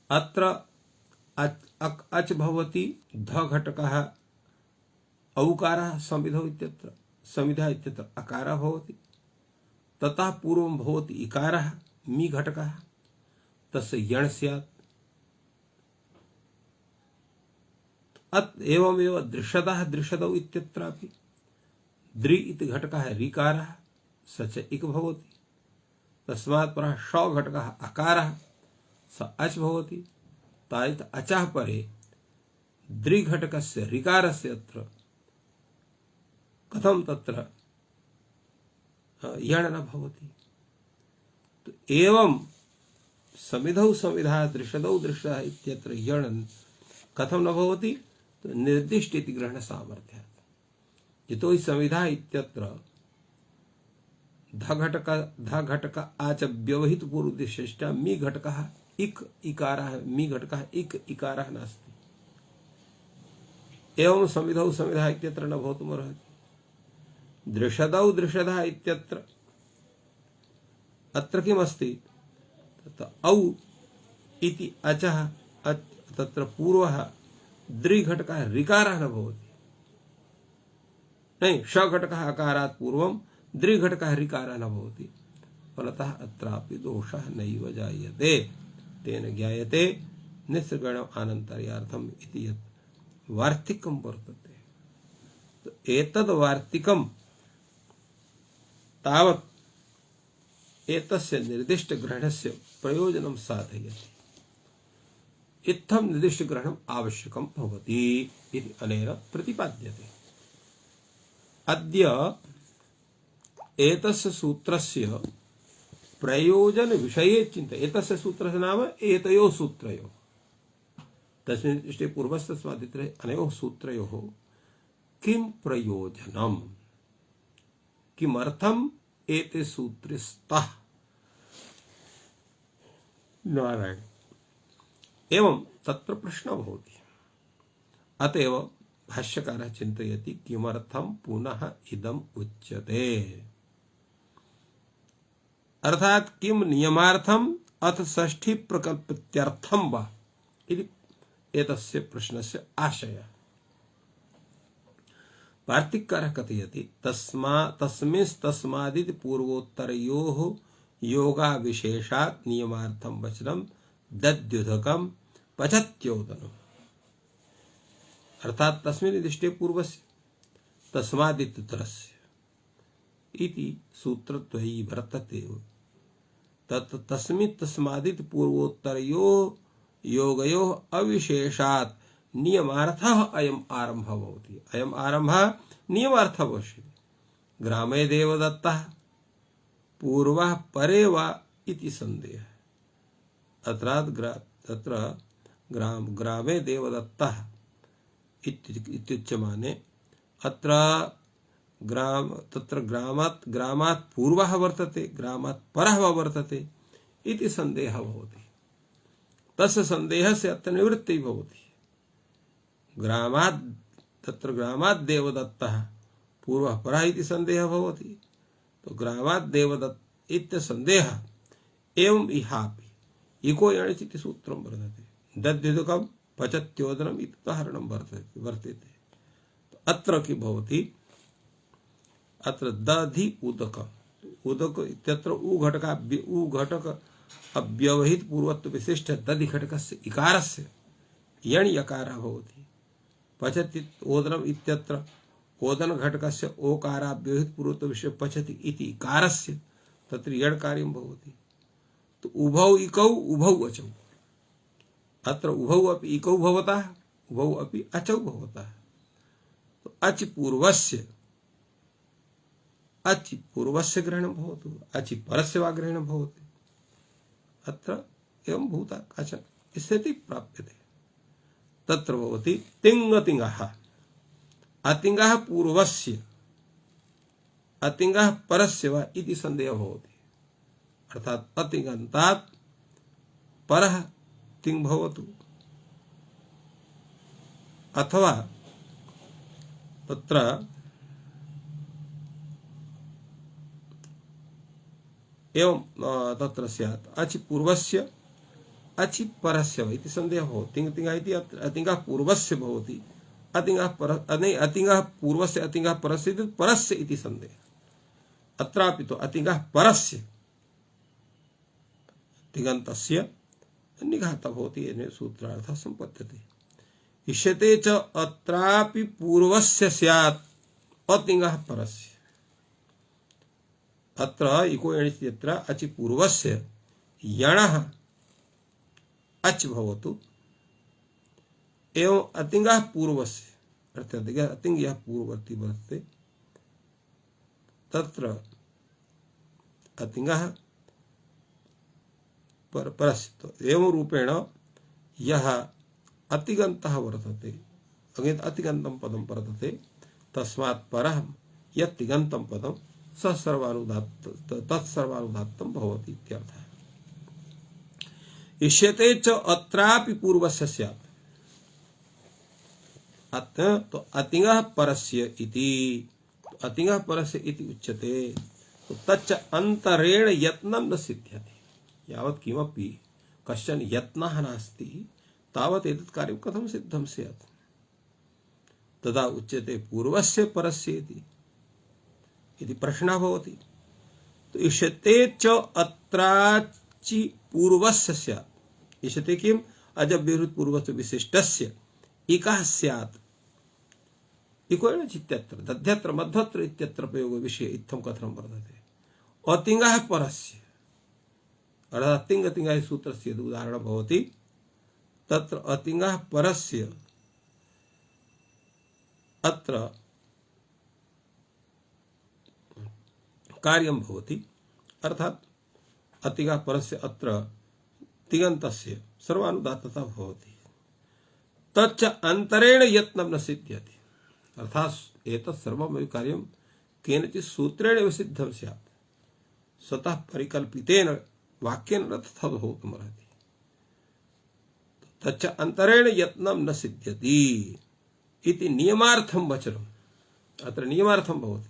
अत्र अच् भवति, ध घटकः औकारः समिधौ इत्यत्र, समिधा इत्यत्र अकारः भवति। ततः पूर्वं भवति इकारः मी घटकः, तस्य यण् स्यात्। एवमेव दृशदः दृशदौ इत्यत्रापि द्रि इति घटकः ऋकारः, स च इक् भवति। तस्मात् परः ष घटकः अकारः, स अच् भवति। तायत् अचः परे द्रि घटकस्य ऋकारस्य अत्र कथं तत्र यण् न भवति? तो एवं समिधौ समिधा दृशदौ दृशः इत्यत्र यण् कथं न भवति? तो निर्दिष्ट इति ग्रहण सामर्थ्यात्। यतो हि समिधा इत्यत्र ध घटक आच व्यवहित पूर्व विशिष्ट मी घटकः इक् इकारः, मी घटकः इक् इकारः नास्ति। एवं समिधौ समिधा इत्यत्र न भवितुमर्हति। दृशदौ दृशदः इत्यत्र अत्र किमस्ति? औ इति अचः तत्र पूर्वः द्रि घटकः ऋकारः न भवति। नहीं, ष घटकः अकारात् पूर्वं द्रि घटकः ऋकारः न भवति। फलतः अत्रापि दोषः नैव जायते। तेन ज्ञायते निस्सृगणम् आनन्तर्यार्थम् इति यत् वार्तिकं वर्तते। तो एतद् वार्तिकं तावत् एतस्य निर्दिष्ट ग्रहणस्य प्रयोजनं साधयति। इत्थं निर्दिष्ट ग्रहणम् आवश्यकं भवति इति अनेन प्रतिपाद्यते। अद्य एतस्य सूत्रस्य प्रयोजन विषये चिन्ता। एतस्य सूत्रस्य नाम एतयोः सूत्रयोः, तस्मिन् दृष्टे पूर्वस्तस्मादित्रे अनयोः सूत्रयोः किं प्रयोजनम्, किमर्थम् एते सूत्रे स्तः नारायण। एवं तत्र प्रश्नः भवति। अतएव भाष्यकारः चिन्तयति किमर्थं पुनः इदम् उच्यते, अर्थात किम नियमार्थम अथ षष्ठी प्रकल्पित्यर्थम वा इति एतस्य प्रश्नस्य आशयः। वार्तिककारः कथयति तस्मिंस्तस्मादिति पूर्वोत्तरयोः योगाविशेषात् नियमार्थं वचनं दद्युधकं पचत्योदनम्। अर्थात तस्मिन् दृष्टे पूर्वस्य तस्मादित्युत्तरस्य इति सूत्रद्वयी वर्तते। तत् तस्मिन् तस्मादिति पूर्वोत्तरयोः योगयोः अविशेषात् नियमार्थः अयम् आरम्भः भवति। अयम् आरम्भः नियमार्थः भविष्यति। ग्रामे देवदत्तः पूर्वः परे वा इति संदेहः। तत्र ग्रामे देवदत्तः इत्युच्यमाने अत्र तत्र ग्रामात् पूर्वः वर्तते, ग्रामात् परः वा वर्तते इति संदेहः भवति। तस्य संदेहस्य अत्र निवृत्तिः भवति। ग्रामात् देवदत्तः पूर्वः परः इति संदेहः भवति। तो ग्रामात् देवदत्त इत्य संदेहः एवं इहापि इको यणिच् इति सूत्रं वर्तते। दद्युदकं पचत्योदनम् इति उदाहरणं वर्तते। अत्र किं भवति, अत्र दधि उदक इत्यत्र उ घटक अव्यवहित पूर्वत्व विशिष्ट दधि घटकस्य इकारस्य यण् यकारः भवति। पचति ओदनम् इत्यत्र ओदन घटकस्य ओकाराव्यवहित पूर्वत्व विशिष्ट पचति इति इकारस्य तत्र यण् कार्यं भवति। तो उभौ इकौ उभौ अचौ, अत्र उभौ अपि इकौ भवतः, उभौ अपि अचौ भवतः। तो अचि पूर्वस्य ग्रहणं भवतु, अचि परस्य वा ग्रहणं भवति। अत्र एवं भूता काचन स्थितिः प्राप्यते। तत्र भवति तिङ्गतिङ्गः, अतिङ्गः पूर्वस्य अतिङ्गः परस्य वा इति संदेहः भवति। अर्थात अतिङन्तात् परः तिङ् भवतु, अथवा तत्र एवं तत्र स्यात् अचि पूर्वस्य अचि परस्य वा इति संदेहः भवति। तिङ् इति अतिङ्गः पूर्वस्य भवति, अतिङ्गः पूर्वस्य अतिङ्गः परस्य इति परस्य इति संदेहः। अत्रापि तु अतिङ्गः परस्य तिङन्तस्य निघातः भवति, येन सूत्रार्थः सम्पद्यते। इष्यते च अत्रापि पूर्वस्य स्यात् अतिङ्गः परस्य। अत्र इको यणिच् यत्र अचि पूर्वस्य यणः अच् भवतु, एवं अतिङ्गः पूर्वस्य अर्थात् अतिङ् यः पूर्ववर्ती वर्तते तत्र अतिङ्गः परस्य। एवं रूपेण यः अतिगन्तः वर्तते, अतिगन्तं पदं वर्तते, तस्मात् परः यत् तिङन्तं पदं स तत्सर्वानुदात्तं भवति इत्यर्थः। इष्यते च अत्रापि पूर्वस्य स्यात्। तो अतिङः परस्य इति, अतिङः परस्य इति उच्यते। तो तच्च अन्तरेण यत्नं न सिद्ध्यति। यावत् किमपि कश्चन यत्नः नास्ति तावत् एतत् कार्यं कथं सिद्धं स्यात्। तदा उच्यते पूर्वस्य परस्य इति प्रश्नः भवति। तो इष्यते च अत्राचि पूर्वस्य स्यात्। इष्यते किम्, अजव्यवहित पूर्वस्य विशिष्टस्य इकः स्यात्। इको यणिच् इत्यत्र दध्यत्र मध्वत्र इत्यत्र प्रयोग विषये इत्थं कथनं वर्तते। अतिङः परस्य अर्थात् तिङ्गतिङ्गः सूत्रस्य यद् उदाहरणं भवति तत्र अतिङः परस्य अत्र कार्यं भवति। अर्थात् अतिङः परस्य अत्र तिङन्तस्य सर्वानुदात्तता भवति। तच्च अन्तरेण यत्नं न सिद्ध्यति। अर्थात् एतत् सर्वं कार्यं केनचित् सूत्रेण एव सिद्धं स्यात्। स्वतः परिकल्पितेन वाक्येन न तथा भवितुमर्हति। तच्च अन्तरेण यत्नं न सिद्ध्यति इति नियमार्थं वचनम्। अत्र नियमार्थं भवति।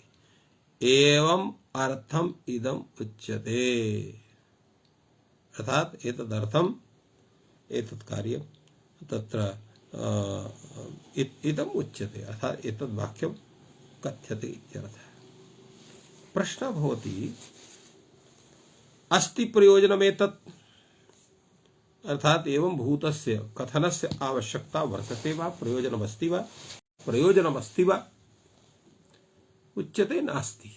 एवम् अर्थम् इदम् उच्यते। अर्थात् एतदर्थम् एतत् कार्यं तत्र इदम् उच्यते, अर्थात् एतद् वाक्यं कथ्यते इत्यर्थः। प्रश्नः भवति, अस्ति प्रयोजनमेतत्, अर्थात एवं भूतस्य कथनस्य आवश्यकता वर्तते वा, प्रयोजनमस्ति वा, प्रयोजनमस्ति वा? उच्यते नास्ति।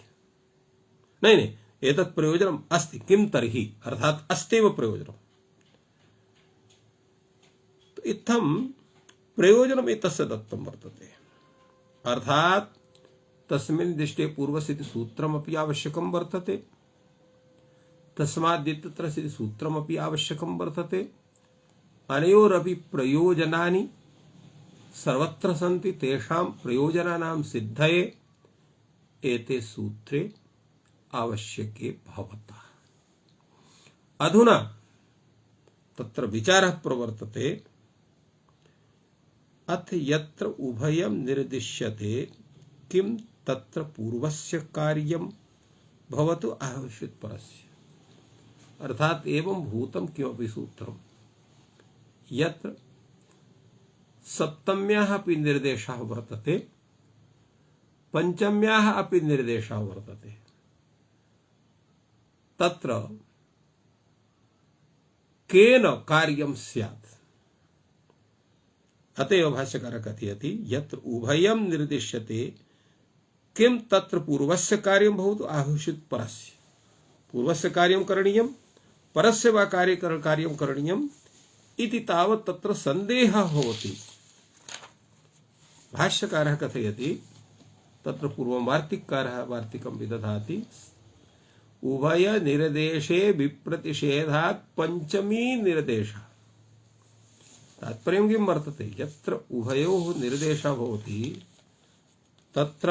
नहीं, एतत् प्रयोजनम् अस्ति, किं तर्हि, अर्थात अस्त्येव प्रयोजनम्। तो इत्थं प्रयोजनम् एतस्य दत्तं वर्तते, अर्थात तस्मिन् दृष्टे पूर्वस्थिति सूत्रमपि आवश्यकं वर्तते, तस्माद्दित्रस्य सूत्रमपि आवश्यकं वर्तते। अनयोरपि प्रयोजनानि सर्वत्र सन्ति, तेषां प्रयोजनानां सिद्धये एते सूत्रे आवश्यके भवतः। अधुना तत्र विचारः प्रवर्तते, अथ यत्र उभयं निर्दिश्यते किं तत्र पूर्वस्य कार्यं भवतु आवश्यक परस्य, अर्थात एवं भूतं किमपि सूत्रं यत्र सप्तम्याः अपि निर्देशः वर्तते, पंचम्याः अपि निर्देशः वर्तते, तत्र केन कार्यं स्यात्। अतएव भाष्यकारः कथयति, यत्र उभयं निर्दिश्यते किं तत्र पूर्वस्य कार्यं भवतु आहुषित परस्य। पूर्वस्य कार्यं करणीयं, परस्य वा कार्यं करणीयम् इति तावत् तत्र सन्देहः भवति। भाष्यकारः कथयति, तत्र पूर्वं वार्तिककारः वार्तिकं विदधाति, उभय निर्देशे विप्रतिषेधात् पंचमी निर्देशः। तात्पर्यं किं वर्तते, यत्र उभयोः निर्देशः भवति तत्र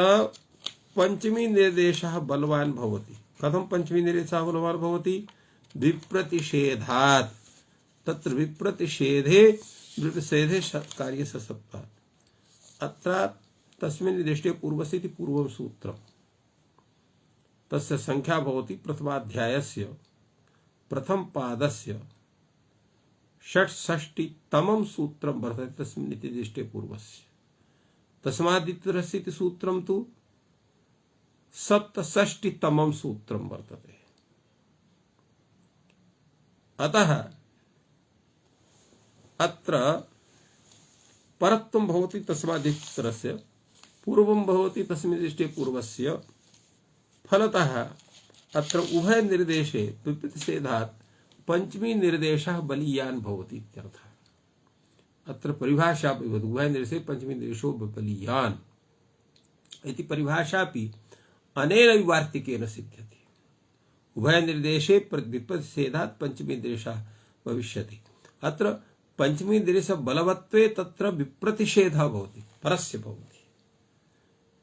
पंचमी निर्देशः बलवान् भवति। कथं पंचमी निर्देशः बलवान् भवति? विप्रतिषेधात्, तत्र विप्रतिषेधे कार्यस्य सत्त्वात्। अत्र तस्मिन् निर्दिष्टे पूर्वस्थिति पूर्वं सूत्रं, तस्य संख्या भवति प्रथमाध्यायस्य प्रथम पादस्य 66तमं सूत्रं वर्तते तस्मिन् निर्दिष्टे पूर्वस्य। तस्मादित्यस्य सूत्रं तु 67तमं सूत्रं वर्तते। अतः अत्र परत्वं भवति तस्मादित्यस्य, पूर्वं भवति तस्मिन् निर्दिष्टे पूर्वस्य। फलतः अत्र उभय निर्देशे विप्रतिषेधात् पंचमी निर्देशः बलीयान् भवति इत्यर्थः। अत्र परिभाषा अपि भवति, उभय निर्देशे पंचमी निर्देशो बलीयान् इति परिभाषापि अनेन वार्तिकेन सिद्ध्यति। उभय निर्देशे विप्रतिषेधात् पंचमी निर्देशः भविष्यति। अत्र पंचमी निर्देशः बलवत्वे तत्र विप्रतिषेधः भवति, परस्य भवति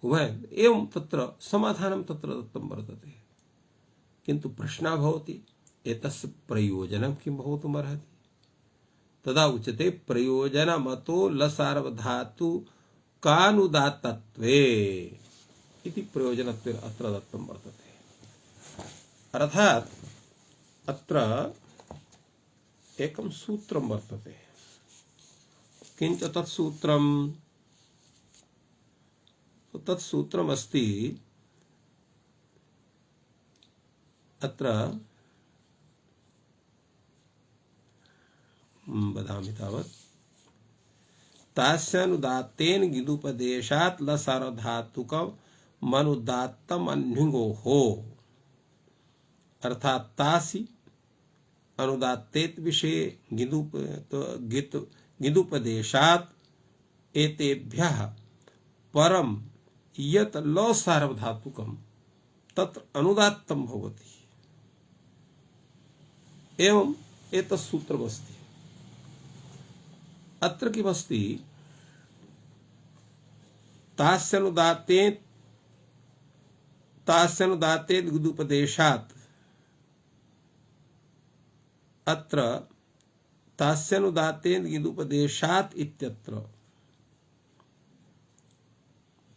उभय। एवं तत्र समाधानं तत्र दत्तं वर्तते। किन्तु प्रश्नः भवति, एतस्य प्रयोजनं किं भवितुमर्हति? तदा उच्यते, प्रयोजनमतो लसार्वधातु कानुदात्तत्वे इति प्रयोजनत्वे अत्र दत्तं वर्तते। अर्थात् अत्र एकं सूत्रं वर्तते। किञ्च तत् सूत्रं, तत् सूत्रमस्ति अत्र वदामि तावत्, तास्यानुदात्तेन गिदुपदेशात् लसार्वधातुकम् मनुदात्तम् अन्विङ्गोः, अर्थात तासी अनुदात्तेत विषये गिदुपदेशात् एतेभ्यः परम यत् ल सार्वधातुकम् तत्र अनुदात्तं भवति। एवं एतत् सूत्रमस्ति। अत्र किमस्ति, तास्यानुदात्तेन गिदुपदेशात्, अत्र तास्यानुदात्तेन गिदुपदेशात् इत्यत्र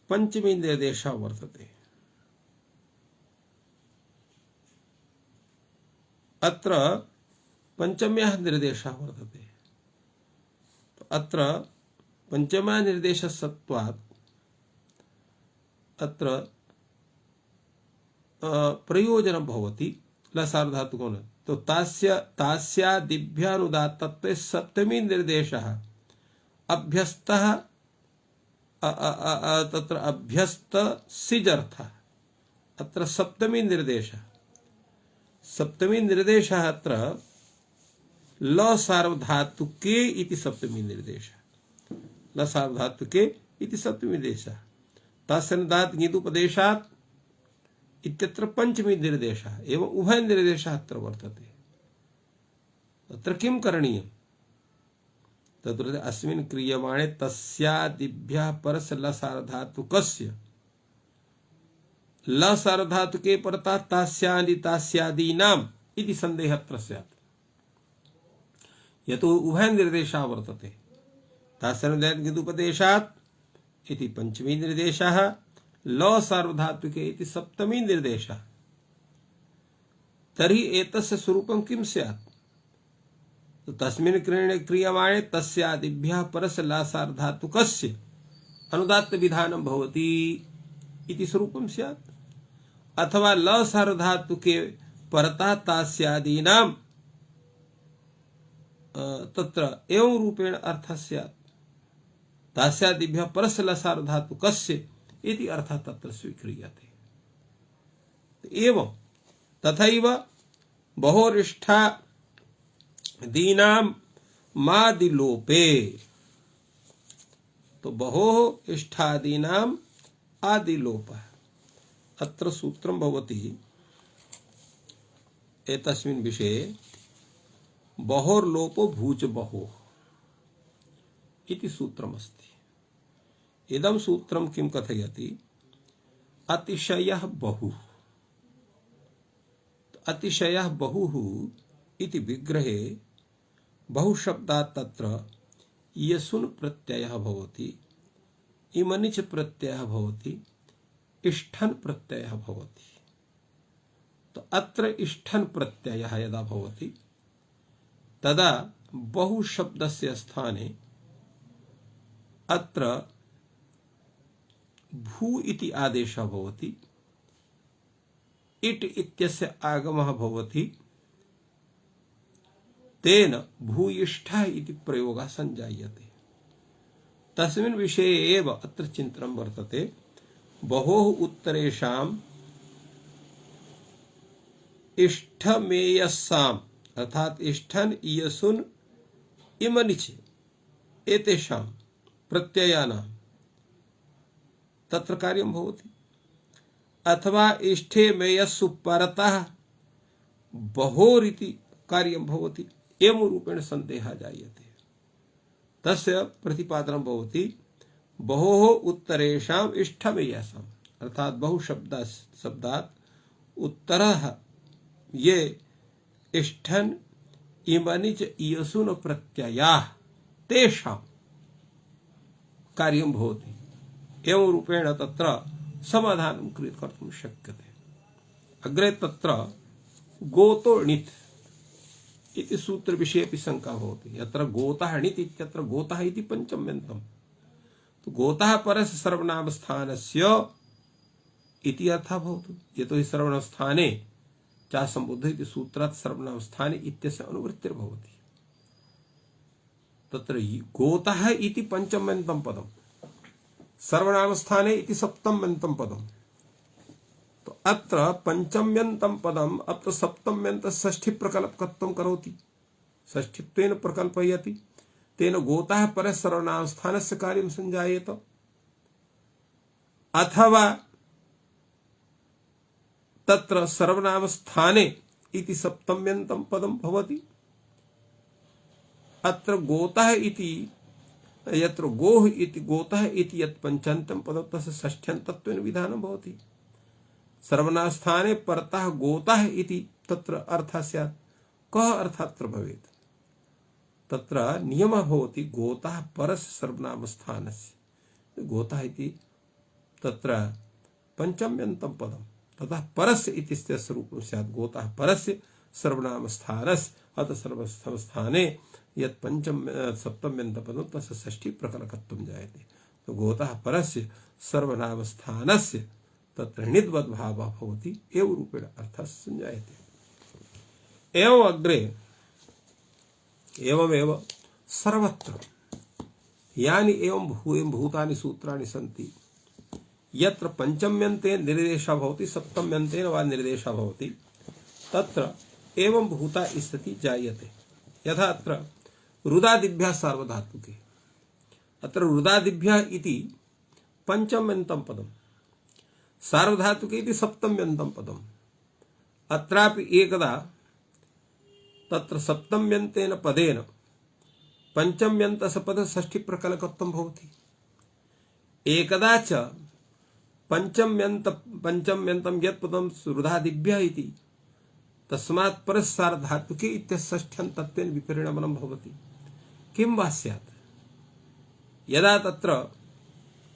पंचमी निर्देशः वर्तते। अत्र पंचम्याः निर्देशः वर्तते। अत्र पंचमा निर्देशसत्वात् अत्र प्रयोजनं भवति लसार्धातुकोन तो तास्यादिभ्यानुदात्तत्वे सप्तमी निर्देशः अभ्यस्तः तत्र अभ्यस्त सिजर्थः अत्र सप्तमी निर्देशः अत्र लसार्वधातुके इति सप्तमी निर्देशः लसार्वधातुके इति सप्तमी निर्देशः तस्यनुदात् ङिदुपदेशात् इत्यत्र पंचमी निर्देशः एवं उभय निर्देशः अत्र वर्तते तत्र किं करणीयम् तत्र अस्मिन् क्रियमाणे तस्यादिभ्यः परस्य लसार्वधातुकस्य लसार्वधातुके परतः तास्यादीनाम् इति सन्देहः अत्र स्यात् यतो उभय निर्देशः वर्तते तास्यानुदात् ङिदुपदेशात् इति पंचमी निर्देशः लसार्वधातुके इति सप्तमी निर्देशः तर्हि एतस्य स्वरूपं किं स्यात् तो तस्मिन् क्रियमाणे तस्यादिभ्यः परस्य लसार्वधातुकस्य अनुदात्त विधानं भवति इति स्वरूपं स्यात् अथवा लसार्वधातुके परतः तास्यादीनां तत्र एवं रूपेण अर्थः स्यात् तास्यादिभ्यः परस्य लसार्वधातुकस्य इति अर्थः तत्र स्वीक्रियते एवं तथैव बहोरिष्ठादीनां मादिलोपे तो बहोः इष्ठादीनाम् आदिलोपः अत्र सूत्रं भवति एतस्मिन् विषये बहोर्लोपो भूच बहोः इति सूत्रमस्ति इदं सूत्रं किं कथयति अतिशयः बहुः अतिशयः बहुः इति विग्रहे बहुशब्दात् तत्र यसुन् प्रत्ययः भवति इमनिच प्रत्ययः भवति इष्ठन् प्रत्ययः भवति तो अत्र इष्ठन् प्रत्ययः यदा भवति तदा बहुशब्दस्य स्थाने अत्र भू इति आदेशः भवति इट इत्यस्य आगमः भवति तेन भूयिष्ठः इति प्रयोगः संजायते तस्मिन् विषये एव अत्र चिन्तनं वर्तते बहोः उत्तरेषाम् इष्ठमेयस्साम् अर्थात इष्ठन् इयसुन् इमनिच एतेषां प्रत्ययानां तत्र कार्यं भवति अथवा इष्ठे मेयस्सु परतः बहोरिति कार्यं भवति एवं रूपेण सन्देहः जायते तस्य प्रतिपादनं भवति बहोः उत्तरेषाम् इष्ठमेयसाम् अर्थात बहुशब्दात् उत्तरः ये इष्ठन् इमनिच इयसुन् प्रत्ययाः तेषां कार्यं भवति एवं रूपेण तत्र समाधानं कर्तुं शक्यते अग्रे तत्र गोतो णित् इति सूत्र विषये अपि शंका भवति यत्र गोतः णित् इत्यत्र गोतः इति पंचम्यन्तं तो गोतः परस्य सर्वनाम स्थानस्य इति अर्थः भवति यतो हि सर्वनाम स्थाने चा संबुद्ध इति सूत्रात् सर्वनाम स्थाने इत्यस्य अनुवृत्तिर्भवति तत्र गोतः इति पंचम्यन्तं पदम् सर्वनाम स्थाने इति सप्तम्यन्तं पदम् तो अत्र पंचम्यन्तं पदम् अत्र सप्तम्यन्त षष्ठी प्रकल्पकत्वं करोति षष्ठीत्वेन प्रकल्पयति तेन गोतः परस्य सर्वनाम स्थानस्य कार्यं संजायेत अथवा तत्र सर्वनाम स्थाने इति सप्तम्यन्तं पदं भवति अत्र गोतः इति यत्र गोः इति गोतः इति यत् पंचन्तं पदं तस्य षष्ठ्यन्तत्वेन विधानं भवति सर्वनाम स्थाने परतः गोतः इति तत्र अर्थः स्यात् कः अर्थः अत्र भवेत् तत्र नियमः भवति गोतः परस्य सर्वनाम स्थानस्य गोतः इति तत्र पंचम्यन्तं पदं ततः परस्य इति स्वरूपं स्यात् गोतः परस्य सर्वनाम स्थानस्य अतः सर्वस्थम स्थाने यत् पंचम सप्तम्यन्तपदं तस्य षष्ठी प्रकलकत्वं जायते। तो गोतः परस्य सर्वनाम स्थानस्य तत्र णिद्वद्भावः भवति एवं रूपेण अर्थः संजायते। एवं अग्रे एवमेव सर्वत्र यानि एवं भूतानि सूत्राणि सन्ति यत्र पंचम्यन्तेन निर्देशः भवति सप्तम्यन्तेन वा निर्देशः भवति तत्र एवं भूता स्थिति जायते। यथा अत्र रुदादिभ्यः सार्वधातुके अत्र रुदादिभ्यः इति पंचम्यन्तं पदं सार्वधातुके इति सप्तम्यन्तं पदम् अत्रापि एकदा तत्र सप्तम्यन्तेन पदेन पंचम्यन्तस्य पदस्य षष्ठी प्रकलकत्वं भवति। एकदा च पंचम्यन्तं यत् पदं रुदादिभ्यः इति तस्मात् परस्सार्वधातुके इत्यस्य षष्ठ्यन्तत्वेन विपरिणमनं भवति। किं वा स्यात् यदा तत्र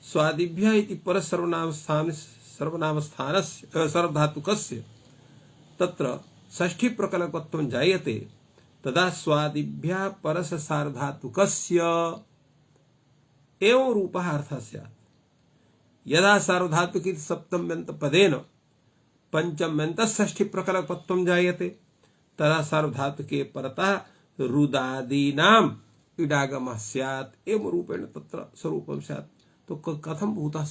स्वादिभ्यः इति परसर्वनामस्थानस्य सार्वधातुकस्य तत्र षष्ठी प्रकलकत्वं जायते तदा स्वादिभ्यः परस्य सार्वधातुकस्य एवं रूपः अर्थः स्यात्। यदा सार्वधातुके सप्तम्यन्त पदेन पंचम्यन्तस्य षष्ठी प्रकलकत्वं जायते तदा सार्वधातुके परतः रुदादीनाम् इडागमः स्यात् एवं रूपेण तत्र स्वरूपं स्यात्। तो कथं भूतं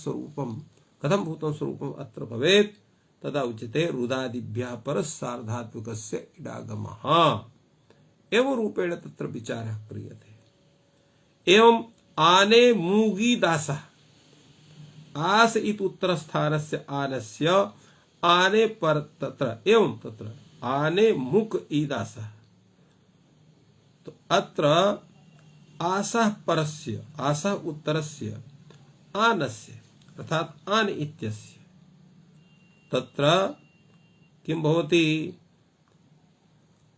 स्वरूपम् अत्र भवेत् तदा उच्यते रुदादिभ्यः परस्सार्वधातुकस्य इडागमः एवं रूपेण तत्र विचारः क्रियते। एवं आने मूगी दासः आस इति उत्तरस्थानस्य आनस्य आने पर तत्र एवं तत्र आने मुक ईदासः तो अत्र आसः परस्य आसः उत्तरस्य आनस्य अर्थात आन इत्यस्य तत्र किं भवति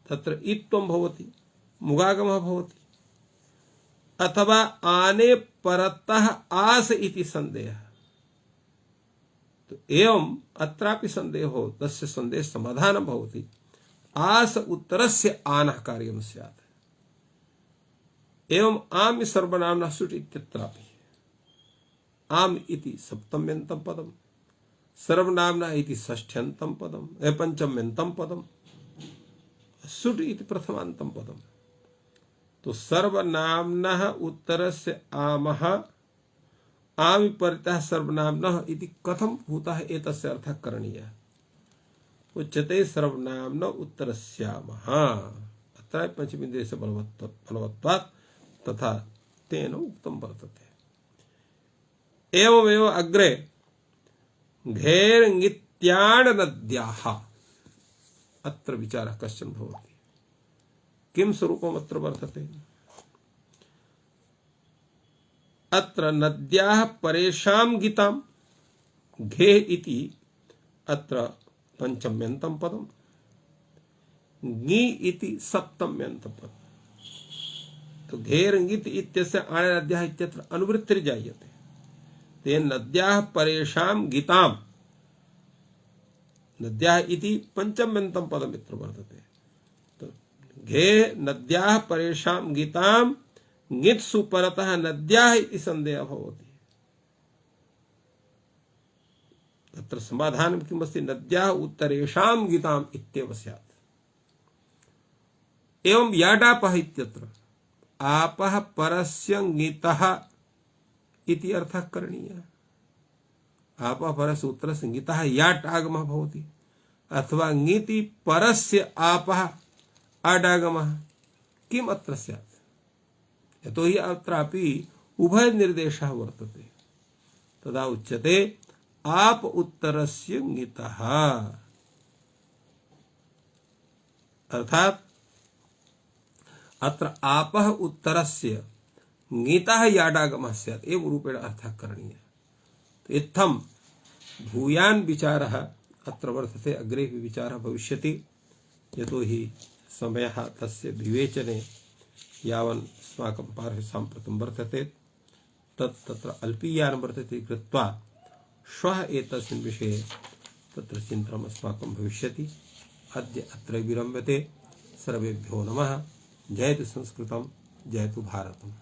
तत्र इत्त्वं भवति मुगागमः भवति अथवा आने परतः आस इति संदेहः। तो एवं अत्रापि संदेहो तस्य संदेह समाधानं भवति आस उत्तरस्य आनः कार्यं स्यात्। एवं आम् सर्वनाम्नः सुट् इत्यत्रापि आम् इति सप्तम्यन्तं पदं सर्वनाम्नः इति षष्ठ्यन्तं पदं पंचम्यन्तं पदं सुट् इति प्रथमान्तं पदं। तो सर्वनाम्नः उत्तरस्य आमः आमि परितः सर्वनाम्नः इति कथं भूतः एतस्य अर्थः करणीयः उच्यते सर्वनाम्नः उत्तरस्यामः अत्र पंचमेन्द्रियस्य बलवत्वात् तथा तेन उक्तं वर्तते। एवमेव अग्रे घेर्ङित्याण नद्याः अत्र विचारः कश्चन भवति। किं स्वरूपम् अत्र वर्तते अत्र नद्याः परेषां गीतां घे इति अत्र पंचम्यन्तं पदं ङि इति सप्तम्यन्तं पदं। तो घेर्ङित् इत्यस्य आण्यनद्याः इत्यत्र अनुवृत्तिर्जायते तेन नद्याः परेषां गीतां नद्याः इति पंचम्यन्तं पदम् इत्र वर्तते। तो घे नद्याः परेषां गीतां ङित्सु परतः नद्याः इति संदेहः भवति। तत्र समाधानं किमस्ति नद्याः उत्तरेषां गीताम् इत्येव स्यात्। एवं याडापः इत्यत्र आपः परस्य ङितः इति अर्थः करणीयः। आपः परस्य उत्तरस्य ङितः याट् आगमः भवति अथवा ङिति परस्य आपः आडागमः किम् अत्र स्यात् यतोहि अत्रापि उभय निर्देशः वर्तते तदा उच्यते आप उत्तरस्य ङितः अर्थात अत्र आपः उत्तरस्य ङितः याडागमः स्यात् एवं रूपेण अर्थः करणीयः। तो इत्थं भूयान् विचारः अत्र वर्तते अग्रेपि विचारः भविष्यति यतोहि समयः तस्य विवेचने यावन् अस्माकं पार्श्वे साम्प्रतं वर्तते तत्र अल्पीयान् वर्तते कृत्वा श्वः एतस्मिन् विषये तत्र चिन्तनम् अस्माकं भविष्यति। अद्य अत्र विरम्यते। सर्वेभ्यो नमः। जयतु संस्कृतं, जयतु भारतम्।